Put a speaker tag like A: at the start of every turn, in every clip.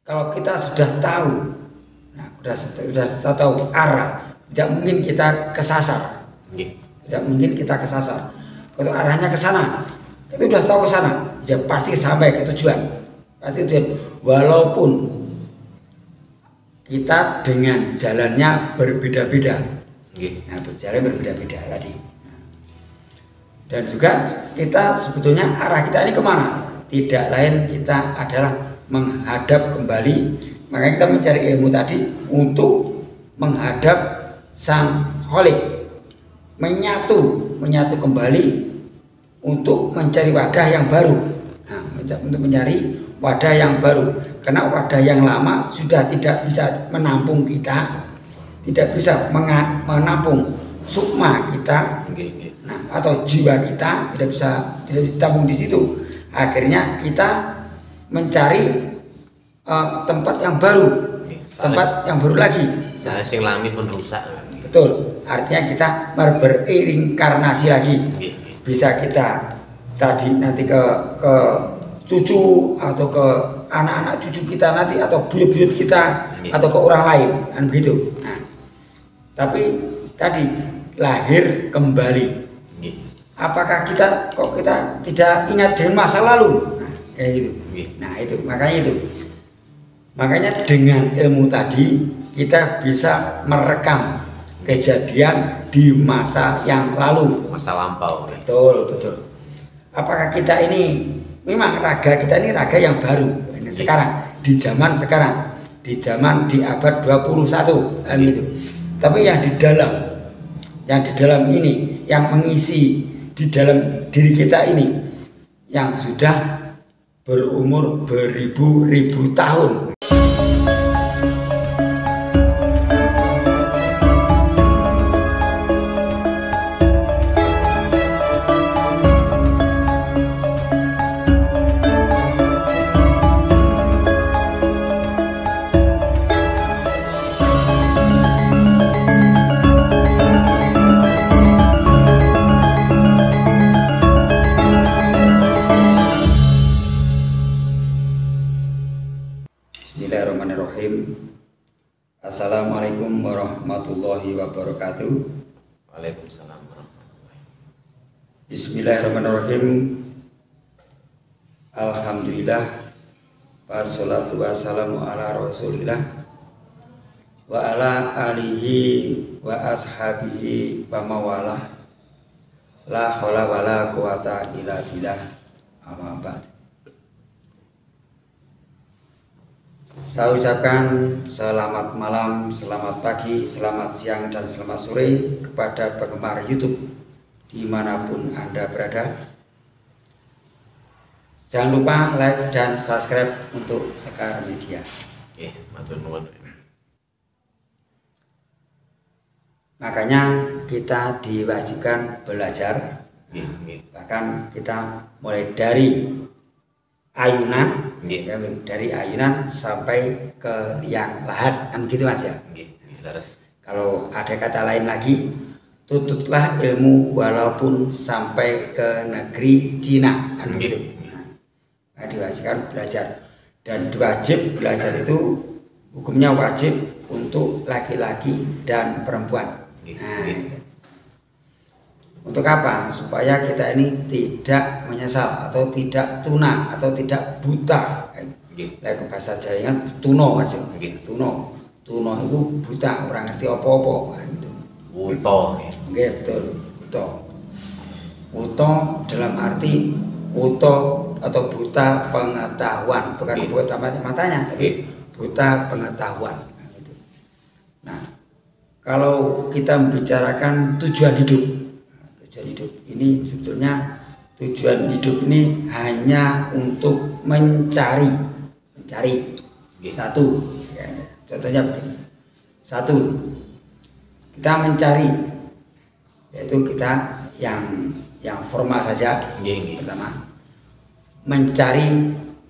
A: kalau kita sudah tahu, nah sudah tahu arah, tidak mungkin kita kesasar. Tidak mungkin kita kesasar. Kalau arahnya ke sana, kita sudah tahu ke sana, ya pasti sampai ke tujuan. Pasti tujuan. Walaupun kita dengan jalannya berbeda-beda. Nah, jalan berbeda-beda tadi. Dan juga kita sebetulnya arah kita ini kemana? Tidak lain kita adalah menghadap kembali. Makanya kita mencari ilmu tadi untuk menghadap Sang Kholik, menyatu kembali untuk mencari wadah yang baru. Nah, untuk mencari wadah yang baru, karena wadah yang lama sudah tidak bisa menampung kita, tidak bisa menampung sukma kita, nah, atau jiwa kita tidak bisa ditampung di situ. Akhirnya kita mencari tempat yang baru, tempat yang baru lagi.
B: Salah sing lami pun rusak.
A: Betul, artinya kita berinkarnasi lagi. Bisa kita tadi nanti ke cucu atau ke anak-anak cucu kita nanti, atau buyut-buyut kita, atau ke orang lain, kan begitu. Nah, tapi tadi lahir kembali. Apakah kita tidak ingat dengan masa lalu? Nah, kayak gitu. Nah, itu makanya dengan ilmu tadi kita bisa merekam kejadian di masa yang lalu,
B: masa lampau.
A: Betul. Apakah kita ini memang raga kita ini raga yang baru sekarang, di zaman sekarang, di abad 21 kan gitu. Tapi yang di dalam ini, yang mengisi di dalam diri kita ini, yang sudah berumur beribu-ribu tahun. Bismillahirrahmanirrahim. Assalamualaikum warahmatullahi wabarakatuh.
B: Waalaikumsalam warahmatullahi.
A: Bismillahirrahmanirrahim. Alhamdulillah, wassalatu wassalamu ala rasulillah wa ala alihi wa ashabihi wa mawalah. La haula wala quwata illa billah. Amma ba'd. Saya ucapkan selamat malam, selamat pagi, selamat siang, dan selamat sore kepada penggemar YouTube dimanapun Anda berada. Jangan lupa like dan subscribe untuk Sekar Media.
B: Matur nuwun.
A: Makanya kita diwajibkan belajar. Bahkan kita mulai dari ayunan, dari ayunan sampai ke liang lahat, kan gitu Mas ya. Kalau ada kata lain lagi, tuntutlah ilmu walaupun sampai ke negeri Cina, kan gitu. Nah, diwajibkan belajar, dan wajib belajar itu hukumnya wajib untuk laki-laki dan perempuan. Nah, gitu. Untuk apa? Supaya kita ini tidak menyesal, atau tidak tuna, atau tidak buta. Like bahasa Jawa kan tuno Mas. Tuno itu buta, orang ngerti apa-apa gitu.
B: Buta.
A: Betul, buta. Buta dalam arti buta atau buta pengetahuan, bukan buta matanya, tapi buta pengetahuan. Nah, kalau kita membicarakan tujuan hidup ini, sebetulnya tujuan hidup ini hanya untuk mencari satu, ya, contohnya begini. Satu, kita mencari, yaitu kita yang formal saja. Pertama,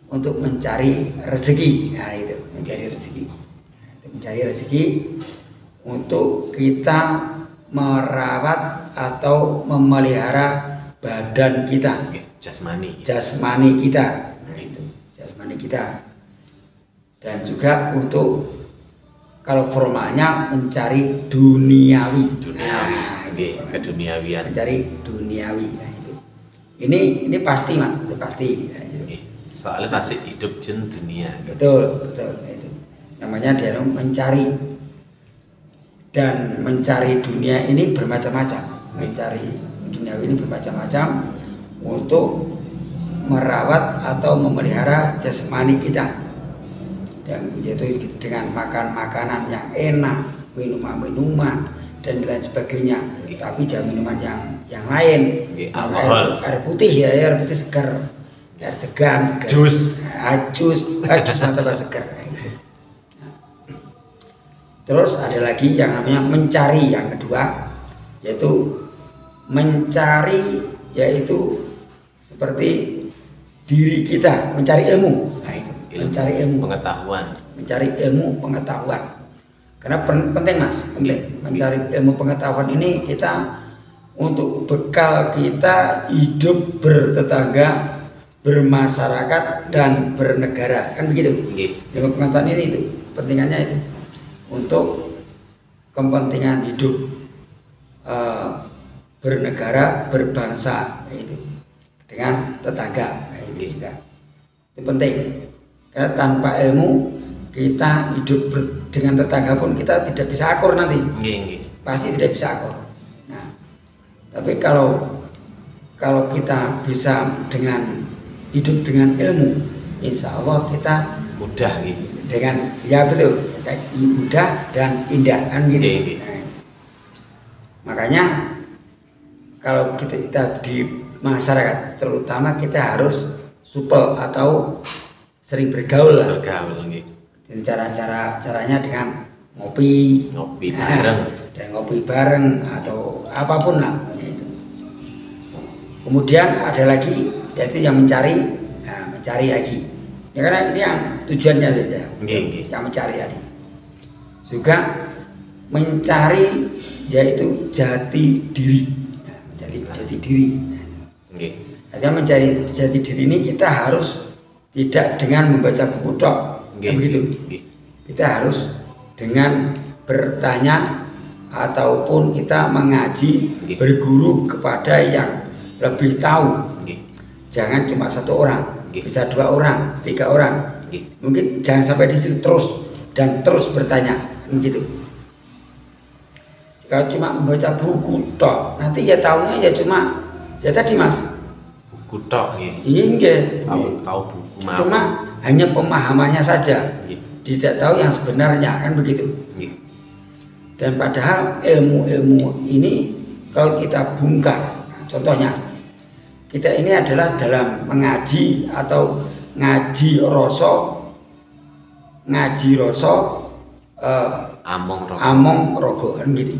A: untuk mencari rezeki. Nah, itu mencari rezeki untuk kita merawat atau memelihara badan kita, jasmani kita. Nah, itu jasmani kita. dan juga untuk kalau formalnya mencari duniawi. Nah,
B: Nggih, keduniawian.
A: mencari duniawi. Nah, itu. Ini pasti Mas, itu pasti. Nah, itu.
B: Nggih. Soalnya nasib hidup jin dunia.
A: Betul, betul itu. Namanya dia mencari, dan mencari dunia ini bermacam-macam. Mencari dunia ini bermacam-macam untuk merawat atau memelihara jasmani kita, dan yaitu dengan makan makanan yang enak, minuman dan lain sebagainya. Tapi jangan minuman yang lain. Air putih ya, air putih segar, air degan, segar.
B: Jus
A: martabak segar. Terus ada lagi yang namanya mencari, yang kedua yaitu mencari, yaitu seperti diri kita, mencari ilmu. Nah itu, mencari ilmu
B: pengetahuan.
A: Mencari ilmu pengetahuan. Karena penting Mas, penting. Mencari ilmu pengetahuan ini kita untuk bekal kita hidup bertetangga, bermasyarakat dan bernegara, kan begitu. Ilmu pengetahuan ini itu pentingannya itu untuk kepentingan hidup, bernegara, berbangsa, itu dengan tetangga. Nah, itu juga itu penting, karena tanpa ilmu kita hidup dengan tetangga pun kita tidak bisa akur nanti. Pasti tidak bisa akur. Nah, tapi kalau kita bisa dengan hidup dengan ilmu, insya Allah kita
B: mudah gitu.
A: Dengan ya betul, mudah dan indah kan gitu. Nah, makanya kalau kita di masyarakat terutama kita harus supel atau sering bergaul lah. Dan caranya dengan ngopi
B: bareng,
A: dan ngopi bareng atau apapun lah. Itu. Kemudian ada lagi yaitu yang mencari lagi. Ya karena ini yang tujuannya saja. Yang mencari tadi. Juga mencari yaitu jati diri. Nah, jati diri. Artinya mencari jati diri ini kita harus tidak dengan membaca buku tok. Begitu. Kita harus dengan bertanya ataupun kita mengaji, berguru kepada yang lebih tahu. Jangan cuma satu orang, bisa 2 orang, 3 orang. Mungkin jangan sampai di situ terus bertanya, gitu. Kalau cuma membaca buku tok, nanti ya tahunya ya cuma ya tadi Mas.
B: Buku tok
A: iya.
B: Tahu buku.
A: Cuma hanya pemahamannya saja. Tidak tahu yang sebenarnya, kan begitu. Dan padahal ilmu-ilmu ini kalau kita bongkar, contohnya kita ini adalah dalam mengaji atau ngaji rasa among rogo kan gitu.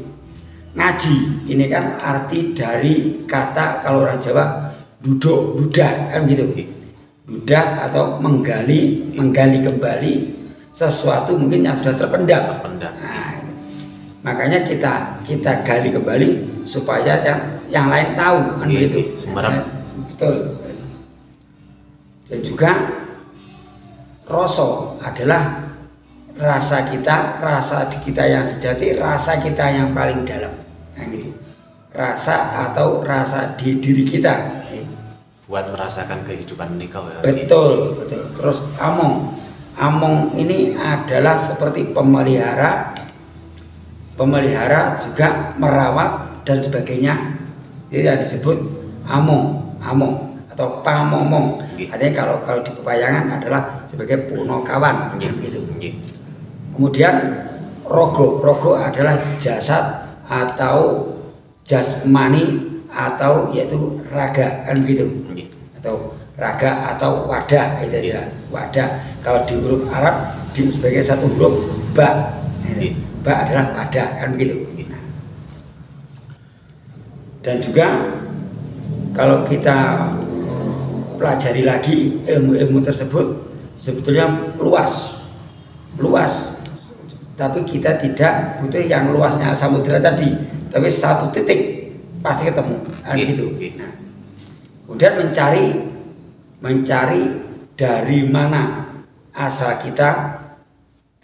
A: Ngaji ini kan arti dari kata kalau orang Jawa dudah kan gitu. Dudah atau menggali kembali sesuatu mungkin yang sudah terpendam. Nah, makanya kita gali kembali supaya yang lain tahu kan begitu. Betul. Dan juga rasa adalah rasa kita yang sejati, rasa kita yang paling dalam. Nah, gitu. Rasa atau rasa di diri kita.
B: Buat merasakan kehidupan nikah.
A: Betul. Terus among ini adalah seperti pemelihara juga merawat dan sebagainya. Itu yang disebut among atau pamomong. Artinya kalau di pewayangan adalah sebagai punokawan gitu. Kemudian rogo adalah jasad atau jasmani atau yaitu raga kan gitu. Atau raga atau wadah itu ya. Wadah kalau di huruf Arab sebagai satu huruf ba. Ba adalah wadah kan begitu. Dan juga kalau kita pelajari lagi ilmu-ilmu tersebut sebetulnya luas. Tapi kita tidak butuh yang luasnya samudera tadi, tapi satu titik pasti ketemu kan gitu. Nah, kemudian mencari dari mana asal kita,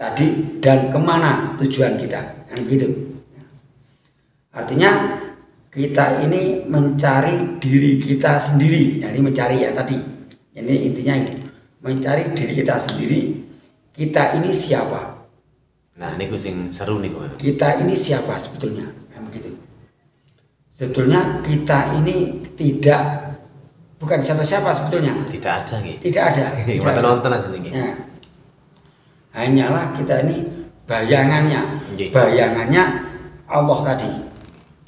A: tadi dan kemana tujuan kita, kan gitu. Artinya kita ini mencari diri kita sendiri. Nah, ini mencari ya tadi. Ini intinya ini, mencari diri kita sendiri. Kita ini siapa?
B: Nah, ini sing seru nih kok.
A: Kita ini siapa sebetulnya? Nah, begitu. Sebetulnya kita ini bukan siapa-siapa sebetulnya.
B: Tidak ada gitu.
A: Tidak ada.
B: Gimana nonton aja nih.
A: Nah, hanyalah kita ini bayangannya.
B: Nggih.
A: Bayangannya Allah tadi.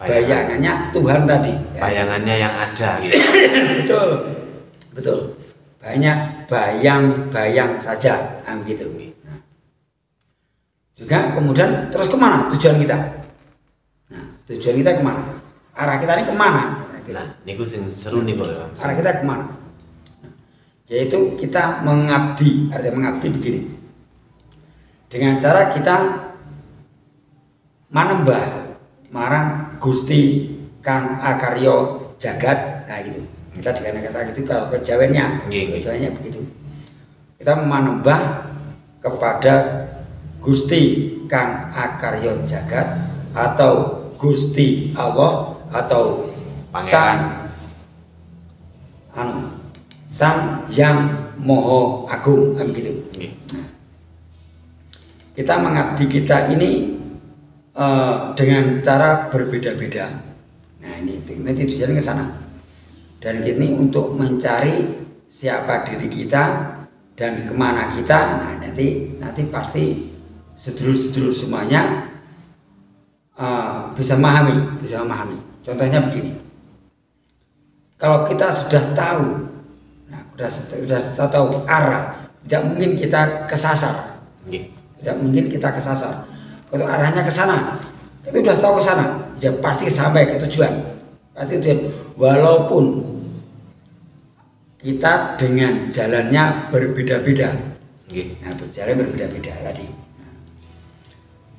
A: Bayangannya Tuhan tadi.
B: Bayangannya yang ada gitu.
A: Betul. Betul. Banyak bayang-bayang saja, gitu. Nah, juga kemudian terus kemana tujuan kita? Nah, tujuan kita kemana? Arah kita ini kemana?
B: Nah, niku sing seru nih kok.
A: Arah kita kemana? Nah, yaitu kita mengabdi. Artinya mengabdi begini. Dengan cara kita manembah marang Gusti Kang Akaryo Jagat. Nah gitu. Kita dengan kata gitu kalau kejawennya begitu. Kita manembah kepada Gusti Kang Akaryo Jagat atau Gusti Allah atau Sang Yang Moho Agung, begitu. Nah, kita mengabdi kita ini dengan cara berbeda-beda. Nah, ini tujuannya ke sana. Dan ini untuk mencari siapa diri kita dan kemana kita. Nah, nanti pasti sedulur-sedulur semuanya bisa memahami. Contohnya begini. Kalau kita sudah tahu, sudah tahu arah, tidak mungkin kita kesasar. Tidak mungkin kita kesasar. Kalau arahnya ke sana, kita sudah tahu ke sana, ya pasti sampai ke tujuan. Pasti tujuan. Walaupun kita dengan jalannya berbeda-beda. Nah, jalan berbeda-beda tadi.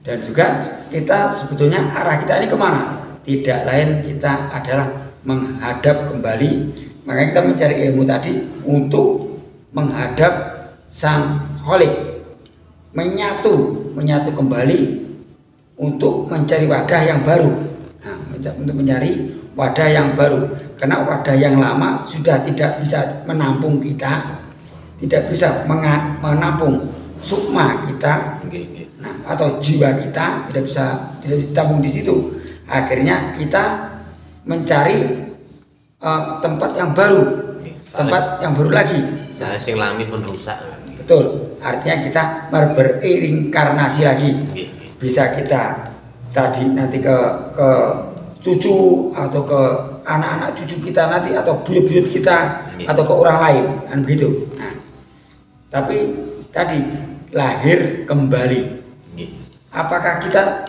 A: Dan juga kita sebetulnya arah kita ini kemana? Tidak lain kita adalah menghadap kembali. Makanya kita mencari ilmu tadi untuk menghadap Sang Kholik, menyatu kembali untuk mencari wadah yang baru. Nah, untuk mencari wadah yang baru, karena wadah yang lama sudah tidak bisa menampung kita, tidak bisa menampung sukma kita, nah, atau jiwa kita tidak bisa ditampung di situ. Akhirnya kita mencari tempat yang baru, tempat yang baru lagi.
B: Saya sing lami pun rusak.
A: Betul, artinya kita berinkarnasi lagi. Bisa kita tadi nanti ke cucu atau ke anak-anak cucu kita nanti, atau buyut-buyut kita, atau ke orang lain, kan begitu. Nah, tapi tadi lahir kembali. Apakah kita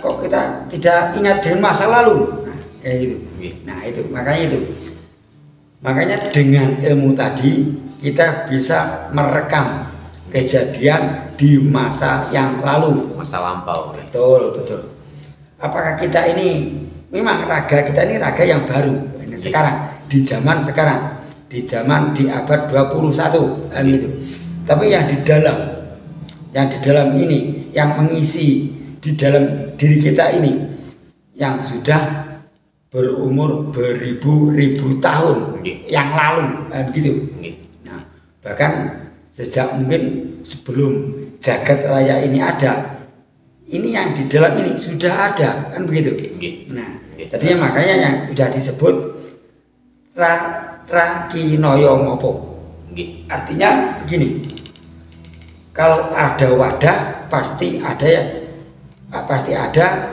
A: tidak ingat dengan masa lalu? Nah, kayak gitu. Nah, itu makanya dengan ilmu tadi kita bisa merekam kejadian di masa yang lalu,
B: masa lampau.
A: Betul. Apakah kita ini memang raga kita ini raga yang baru ini sekarang, di zaman sekarang, di abad 21, kan gitu. Tapi yang di dalam ini, yang mengisi di dalam diri kita ini, yang sudah berumur beribu-ribu tahun yang lalu, kan gitu. Nah, bahkan sejak mungkin sebelum jagat raya ini ada, ini yang di dalam ini sudah ada, kan begitu. Nah, tadinya makanya yang sudah disebut Rakinoyo Ngopo. Artinya begini, kalau ada wadah pasti ada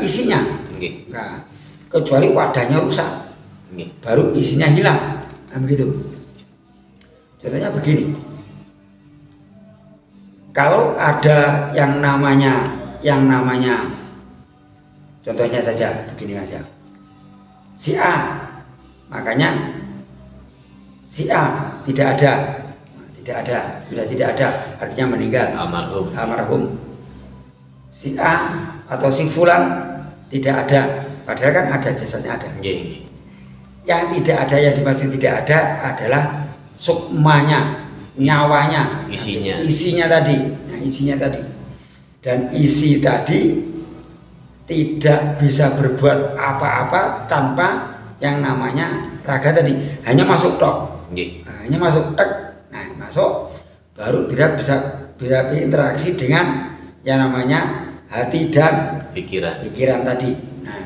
A: isinya. Nah, kecuali wadahnya rusak, baru isinya hilang, kan begitu. Contohnya begini, kalau ada yang namanya contohnya saja begini saja, si A, makanya si A tidak ada, sudah tidak ada, artinya meninggal, almarhum. Si A atau si Fulan tidak ada, padahal kan ada jasadnya ada. Yang tidak ada, yang dimaksud tidak ada adalah sukmanya, nyawanya, isinya tadi. Nah, isinya tadi. dan isi tadi tidak bisa berbuat apa-apa tanpa yang namanya raga tadi, hanya masuk tok. Hanya masuk tek. Nah, masuk baru bisa berinteraksi dengan yang namanya hati dan pikiran tadi. Nah,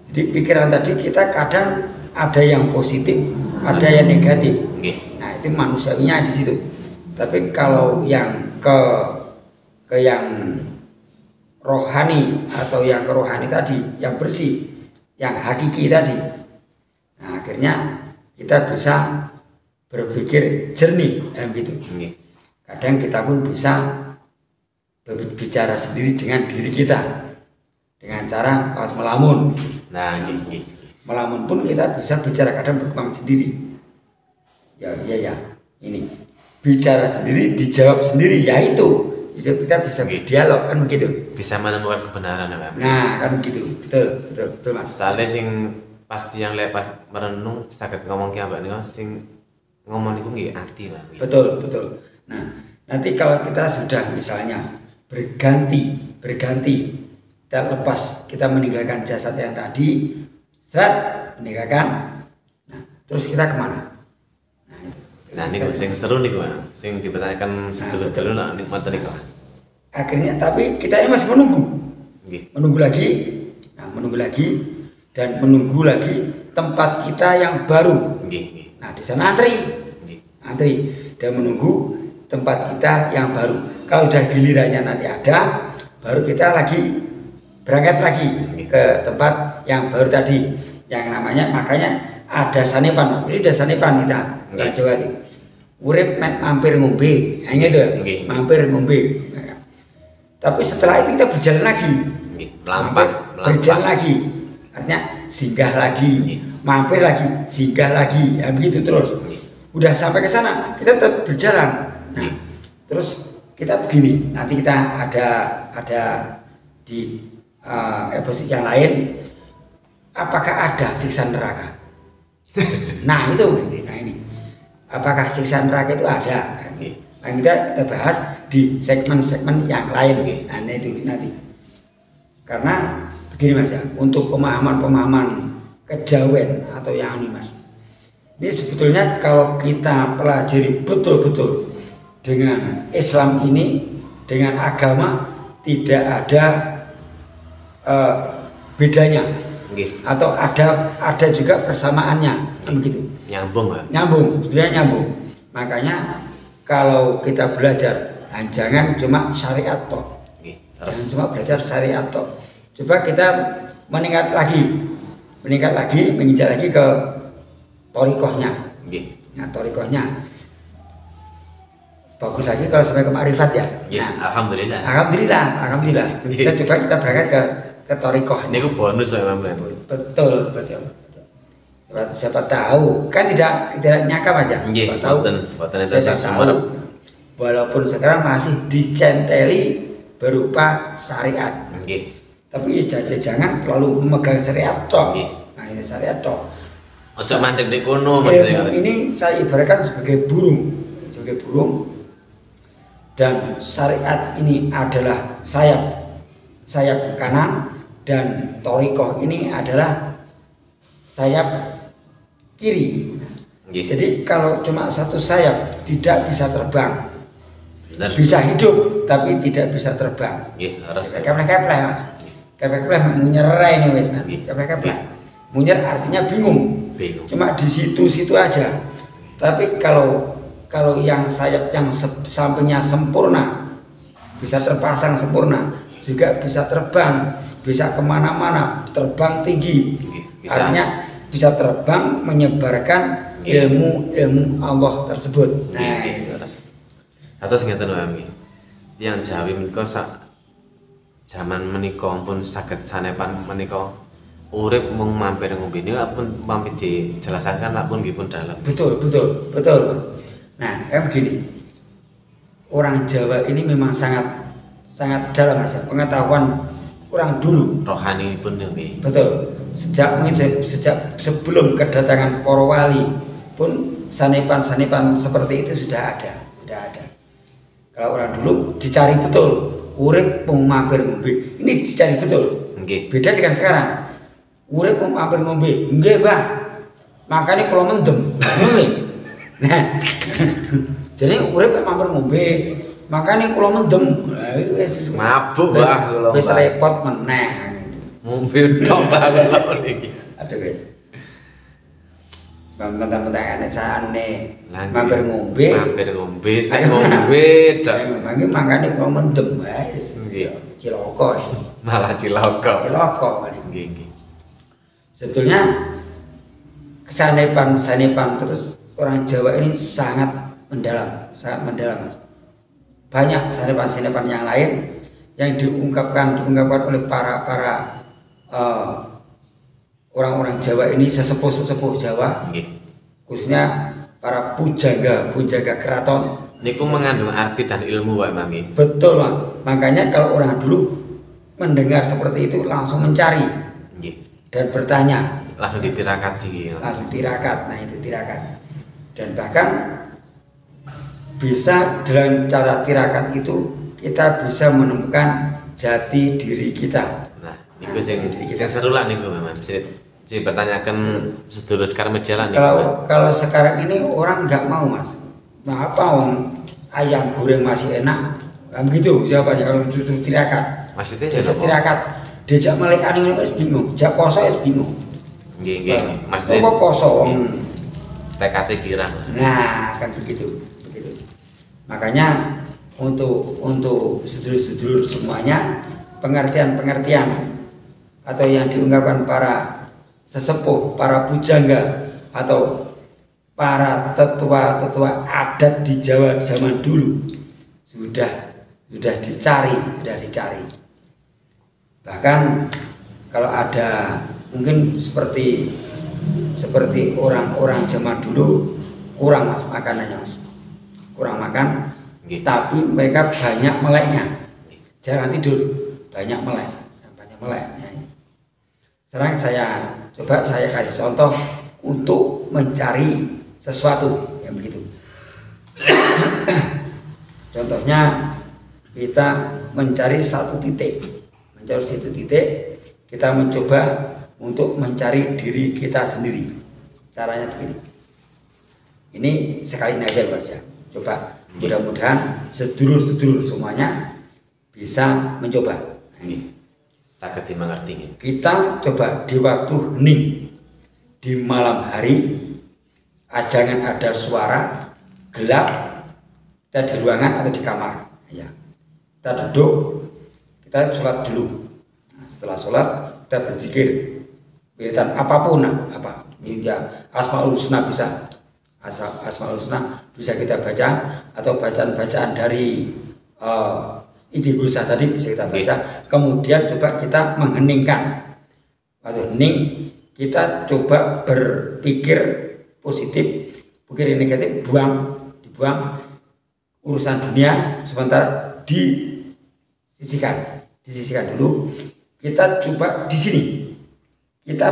A: jadi pikiran tadi kita kadang ada yang positif, ada yang negatif. Nah, itu manusiawinya di situ. Tapi kalau yang ke yang rohani atau yang ke rohani tadi, yang bersih, yang hakiki tadi, nah akhirnya kita bisa berpikir jernih, gitu. Kadang kita pun bisa berbicara sendiri dengan diri kita dengan cara melamun.
B: Nah,
A: melamun pun kita bisa bicara kadang berkembang sendiri. Ya, ini bicara sendiri, dijawab sendiri, ya itu. Kita bisa berdialog kan begitu.
B: Bisa menemukan kebenaran ya,
A: Nah, kan begitu. Betul Mas.
B: Soalnya sing pasti yang pas merenung sakit ngomong ki ambak niku sing ngomong niku nggih ati, Mas.
A: Betul. Nah, nanti kalau kita sudah misalnya berganti kita lepas, kita meninggalkan jasad yang tadi, meninggalkan, nah terus kita kemana?
B: Nah ini sing seru nih Mas, sing dipertanyakan sedulur-sedulur nak nikmati niku.
A: Akhirnya tapi kita ini masih menunggu lagi dan menunggu lagi tempat kita yang baru. Nah di sana antri dan menunggu tempat kita yang baru. Kalau udah gilirannya nanti ada, baru kita lagi berangkat lagi ke tempat yang baru tadi, yang namanya, makanya ada sanepan. Ini udah sanepan kita orang Jawa itu. Urip mampir ngombe, hanya itu, mampir ngombe. Tapi setelah itu kita berjalan lagi, berjalan lagi, artinya singgah lagi, mampir lagi, singgah lagi, ya begitu terus. Udah sampai ke sana, kita tetap berjalan. Nah, terus kita begini, nanti kita ada di episode yang lain, apakah ada siksa neraka? Nah itu, ini apakah siksa neraka itu ada? Nah, kita bahas di segmen-segmen yang lain. Nah itu nanti, karena begini Mas ya, untuk pemahaman kejawen atau yang ini Mas, ini sebetulnya kalau kita pelajari betul-betul dengan Islam ini, dengan agama, tidak ada bedanya, atau ada juga persamaannya, begitu. Nyambung, sebenarnya nyambung. Makanya kalau kita belajar, jangan cuma syariat toh, jangan cuma belajar syariat toh. Coba kita meningkat lagi, menginjak lagi ke torikohnya. Nah torikohnya bagus lagi kalau sampai ke makrifat ya.
B: Nah,
A: alhamdulillah. Kita coba berangkat ke torikoh.
B: Ini ku bonus memang.
A: Betul. Siapa tahu kan tidak nyangka Mas ya. Siapa tahu. Walaupun sekarang masih dicenteli berupa syariat. Tapi jangan terlalu memegang syariat toh. Nah, ini syariat toh.
B: Masuk mandek di kono maksudnya.
A: Ini saya ibaratkan sebagai burung. Dan syariat ini adalah sayap kanan, dan torikoh ini adalah sayap kiri. Jadi kalau cuma satu sayap tidak bisa terbang. Bisa hidup tapi tidak bisa terbang. Keplek-keplek Mas. Keplek-keplek menyerai ini Mas. Keplek-keplek. Munyer artinya bingung. Cuma di situ aja. Tapi kalau yang sayap yang sampingnya sempurna, bisa terpasang sempurna, juga bisa terbang, bisa kemana-mana, terbang tinggi. Artinya bisa terbang menyebarkan ilmu Allah tersebut. Nah, itu.
B: Atas ngeten wae. Yang Jawi menika sak jaman menika pun saged sanepan menika urip mung mampir ngombe niku pun pamit dijelasaken pun nggih pun dalam. Betul
A: Mas. Nah, begini. Orang Jawa ini memang sangat dalam Mas, pengetahuan orang dulu.
B: Rohani pun nggih.
A: Betul. Sejak sebelum kedatangan para wali pun sanepan-sanepan seperti itu sudah ada. Kalau orang dulu dicari betul urip mau mampir ngombe. Ini dicari betul.
B: Nggih.
A: Beda dengan sekarang. Urip mau mampir ngombe. Nggih, Bang. Makanya kalau mendem. Nah. Jadi urip mampir ngombe. Makanya kalau mendem.
B: Mabuk Mbah kula.
A: Wis repot meneh.
B: Ngombe tok Mbah kula niki.
A: Aduh guys. Mentang-mentang enek sarane
B: Lah,
A: mampir ngombe.
B: Mampir ngombe, sampe ngombe tok.
A: Mangke mangane kalau mendem wis.
B: Nggih.
A: Cilaka.
B: Malah cilaka.
A: Cilaka.
B: Nggih, nggih.
A: Sebetulnya kesanepan terus orang Jawa ini sangat mendalam Mas. Banyak sanepan yang lain yang diungkapkan oleh para orang-orang Jawa ini, sesepuh Jawa, khususnya para pujaga keraton.
B: Niku mengandung arti dan ilmu Pak Imam nggih.
A: Betul Mas. Makanya kalau orang dulu mendengar seperti itu langsung mencari dan bertanya.
B: Langsung ditirakat iki.
A: Langsung tirakat. Nah itu tirakat. Dan bahkan bisa dengan cara tirakat itu kita bisa menemukan jati diri kita.
B: Nah, niku sing seru lah niku Mas. Jadi bertanyakan sedulur sekarang media lah niku.
A: Kalau sekarang ini orang nggak mau Mas. Nah apa ayam goreng masih enak? Kan begitu jawabannya kalau justru tirakat.
B: Maksudnya
A: tirakat. Diajak melekan ini Mas bingung. Diajak poso ya bingung.
B: Nggih. Maksudnya
A: apa poso?
B: TKT kirang.
A: Nah, kan begitu. Makanya untuk sedulur-sedulur semuanya, pengertian atau yang diungkapkan para sesepuh, para pujangga atau para tetua adat di Jawa zaman dulu sudah dicari. Bahkan kalau ada mungkin seperti orang-orang zaman dulu kurang Mas makanannya Mas. Kurang makan, tapi mereka banyak meleknya. Jarang tidur, banyak melek. Sekarang saya kasih contoh untuk mencari sesuatu yang begitu. Contohnya kita mencari satu titik, kita mencoba untuk mencari diri kita sendiri. Caranya begini. Ini sekali aja Mas ya. Coba mudah-mudahan sedulur-sedulur semuanya bisa mencoba.
B: Saged dimengerti.
A: Kita coba di waktu hening, di malam hari, jangan ada suara, gelap, kita di ruangan atau di kamar. Ya. Kita duduk, kita sholat dulu. Nah, setelah sholat kita berzikir, wiridan apapun, ya Asmaul Husna bisa. Asmaul Husna bisa kita baca atau bacaan-bacaan dari Istighosah tadi bisa kita baca. Kemudian coba kita mengheningkan. Waktu hening kita coba berpikir positif, pikir negatif dibuang urusan dunia sebentar disisihkan dulu. Kita coba di sini. Kita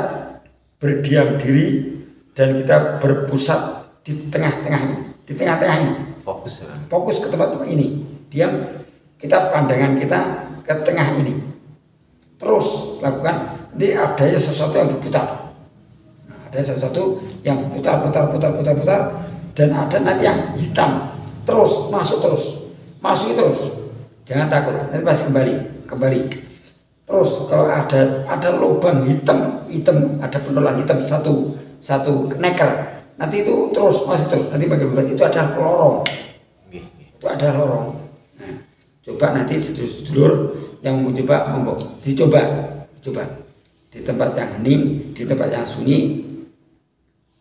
A: berdiam diri dan kita berpusat di tengah-tengah ini. Fokus ke tempat ini. Diam, kita pandangan kita ke tengah ini. Terus lakukan. Nanti ada sesuatu yang berputar. Nah, ada sesuatu yang berputar dan ada nanti yang hitam. Terus masuk terus. Jangan takut. Nanti pasti kembali. Terus kalau ada lubang hitam, ada pentolan hitam satu neker. Nanti itu terus masuk terus, nanti bagaimana itu adalah lorong. Nah, coba nanti sedulur yang mau coba monggo dicoba di tempat yang hening, di tempat yang sunyi,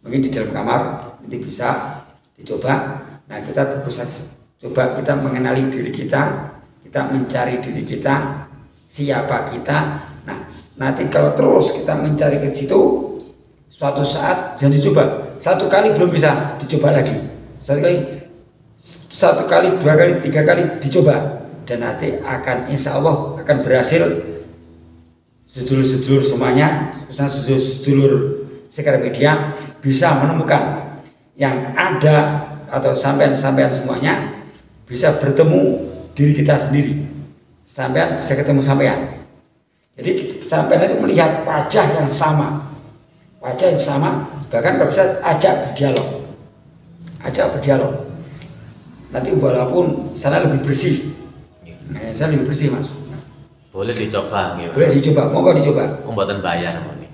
A: mungkin di dalam kamar nanti bisa dicoba. Nah kita berpusat, coba kita mengenali diri kita mencari diri kita, siapa kita. Nah nanti kalau terus kita mencari ke situ, suatu saat jangan dicoba. Satu kali belum bisa, dicoba lagi. Satu kali, dua kali, tiga kali dicoba, dan nanti akan insya Allah akan berhasil. Sedulur-sedulur semuanya, khususnya sedulur Sekar Media bisa menemukan yang ada atau sampean semuanya bisa bertemu diri kita sendiri. sampean bisa ketemu sampean. Jadi sampean itu melihat wajah yang sama, bahkan bisa ajak berdialog. Nanti walaupun sana lebih bersih, saya lebih bersih mas.
B: Boleh dicoba, ya.
A: Boleh dicoba, monggo dicoba.
B: Mboten bayar nih.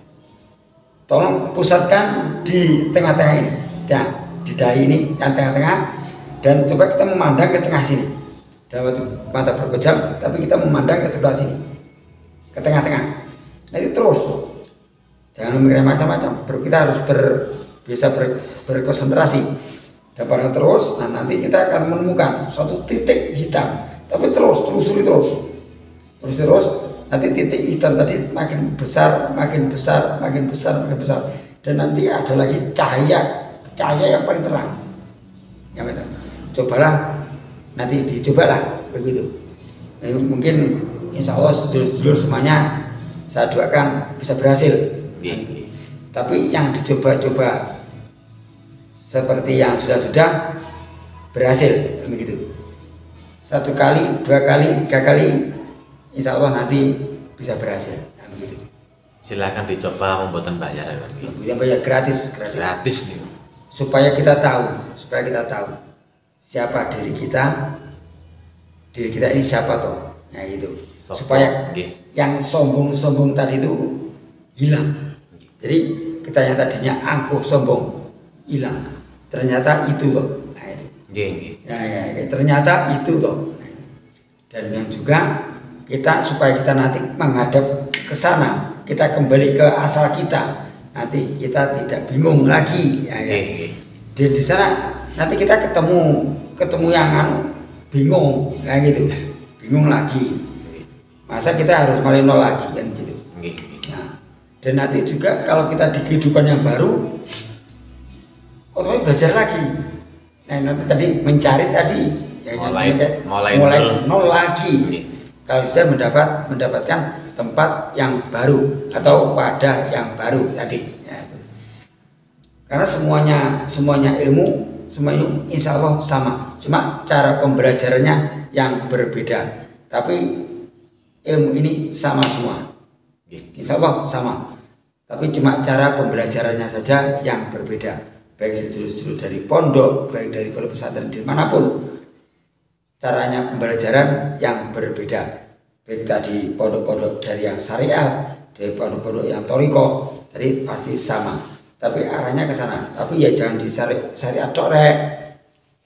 A: Tolong pusatkan di tengah-tengah ini, dan di dahi ini yang tengah-tengah, dan coba kita memandang ke tengah sini. Dalam waktu mata berpejam, tapi kita memandang ke sebelah sini, ke tengah-tengah. Nanti terus, jangan memikirkan macam-macam. Kita harus bisa berkonsentrasi dan pandang terus. Nah, nanti kita akan menemukan suatu titik hitam, tapi telusuri terus. Nanti titik hitam tadi makin besar, dan nanti ada lagi cahaya yang paling terang. Ya betul. Cobalah, nanti dicobalah begitu. Mungkin insya Allah sedulur semuanya saya doakan bisa berhasil. Tapi yang dicoba-coba seperti yang sudah berhasil begitu. 1 kali, 2 kali, 3 kali, insya Allah nanti bisa berhasil. Nah, begitu.
B: Silakan dicoba, mboten bayar ya.
A: Yang bayar gratis
B: nih.
A: Supaya kita tahu siapa diri kita ini siapa toh. Nah gitu. Supaya yang sombong tadi itu hilang. Jadi kita yang tadinya angkuh sombong hilang. Ternyata itu toh. Nah itu. Ternyata itu toh. Dan yang juga kita supaya kita nanti menghadap ke sana, kita kembali ke asal kita. Nanti kita tidak bingung lagi. Dan di sana nanti kita ketemu yang bingung, kayak gitu. Bingung lagi. Masa kita harus mulai nol lagi kan gitu. Nah, dan nanti juga kalau kita di kehidupan yang baru, otomatis belajar lagi. Nah, nanti tadi mencari tadi, mulai nol lagi. Kalau sudah mendapatkan tempat yang baru atau wadah yang baru tadi. Ya, itu. Karena semuanya ilmu insya Allah sama. Cuma cara pembelajarannya yang berbeda. Tapi ilmu ini sama semua. Insya Allah sama. Tapi cuma cara pembelajarannya saja yang berbeda. Baik sedulur-sedulur dari pondok, baik dari pondok pesantren dimanapun. Caranya pembelajaran yang berbeda. Baik tadi pondok-pondok dari yang syariat, dari pondok-pondok yang toriko, tadi pasti sama. Tapi arahnya ke sana. Tapi ya jangan di syariat torek.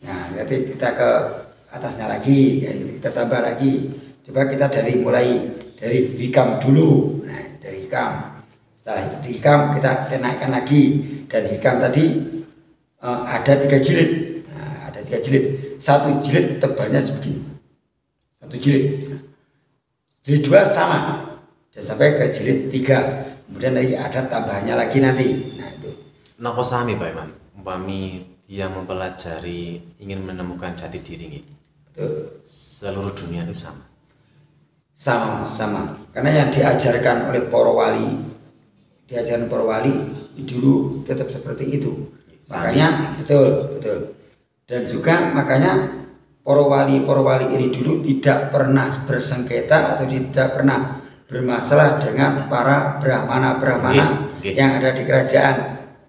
A: Nah, nanti kita ke atasnya lagi, ya, kita tambah lagi. Coba kita mulai dari hikam dulu. Nah, dari hikam. Setelah itu di hikam kita naikkan lagi. Dan hikam tadi ada 3 jilid. Nah, ada 3 jilid. 1 jilid tebalnya sebegini. 1 jilid. Jilid 2 sama. Dan sampai ke jilid 3. Kemudian lagi ada tambahannya lagi nanti. Nah, itu.
B: Napa sami Pak Imam? Umpami dia mempelajari ingin menemukan jati diri gitu.
A: Betul.
B: Seluruh dunia itu sama.
A: Sama. Karena yang diajarkan oleh para wali, dulu tetap seperti itu. Makanya betul. Dan juga makanya para wali ini dulu tidak pernah bersengketa atau tidak pernah bermasalah dengan para brahmana yang ada di kerajaan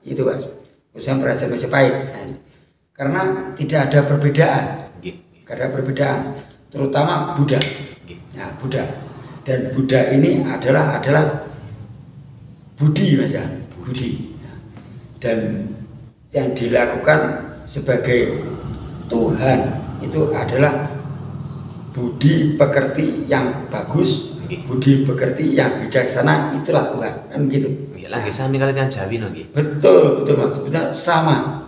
A: itu, Mas. Khususnya kerajaan Majapahit. Karena tidak ada perbedaan. Terutama Buddha. Nah, Buddha. Dan Buddha ini adalah budi, Mas ya. Budi. Dan yang dilakukan sebagai Tuhan itu adalah budi pekerti yang bagus, budi pekerti yang bijaksana, itulah Tuhan, kan gitu.
B: Lagi sami kali tiang Jawi nggih.
A: Betul Mas. Sebenarnya sama.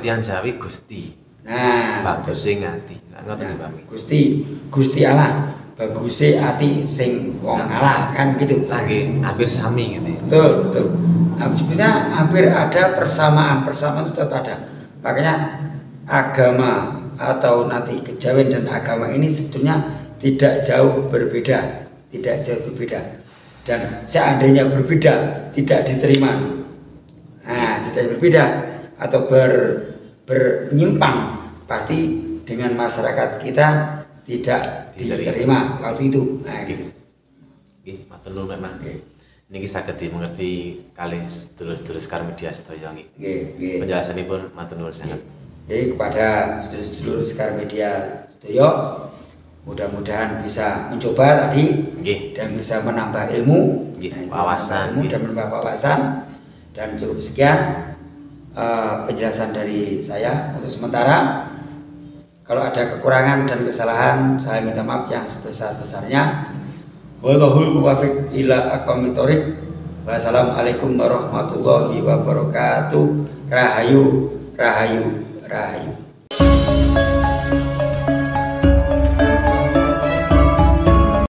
B: Tiang Jawi Gusti.
A: Nah,
B: bagus sing ati. Ngoten Pak.
A: Gusti Allah. Baguse ati sing wong Allah, kan gitu.
B: Lagi hampir sami gitu.
A: Betul. Sebenarnya hampir ada persamaan itu tetap ada. Makanya agama atau nanti kejawen dan agama ini sebetulnya tidak jauh berbeda. Dan seandainya berbeda tidak diterima. Nah, tidak berbeda atau bernyimpang, pasti dengan masyarakat kita tidak diterima waktu itu. Nah, gitu.
B: Nggih, matur nuwun memang.
A: Nggih.
B: Niki saged dimengerti kalih sedulur-sedulur Sekar Media sedaya nggih.
A: Nggih.
B: Penjelasanipun matur nuwun sanget.
A: Jadi kepada sedulur Sekar Media sedaya, mudah-mudahan bisa mencoba tadi dan bisa menambah ilmu,
B: wawasan,
A: dan menambah wawasan. Dan cukup sekian penjelasan dari saya untuk sementara. Kalau ada kekurangan dan kesalahan, saya minta maaf yang sebesar-besarnya. Wallahul muwaffiq ila aqwamit thoriq. Wassalamualaikum warahmatullahi wabarakatuh. Rahayu, rahayu, rahayu.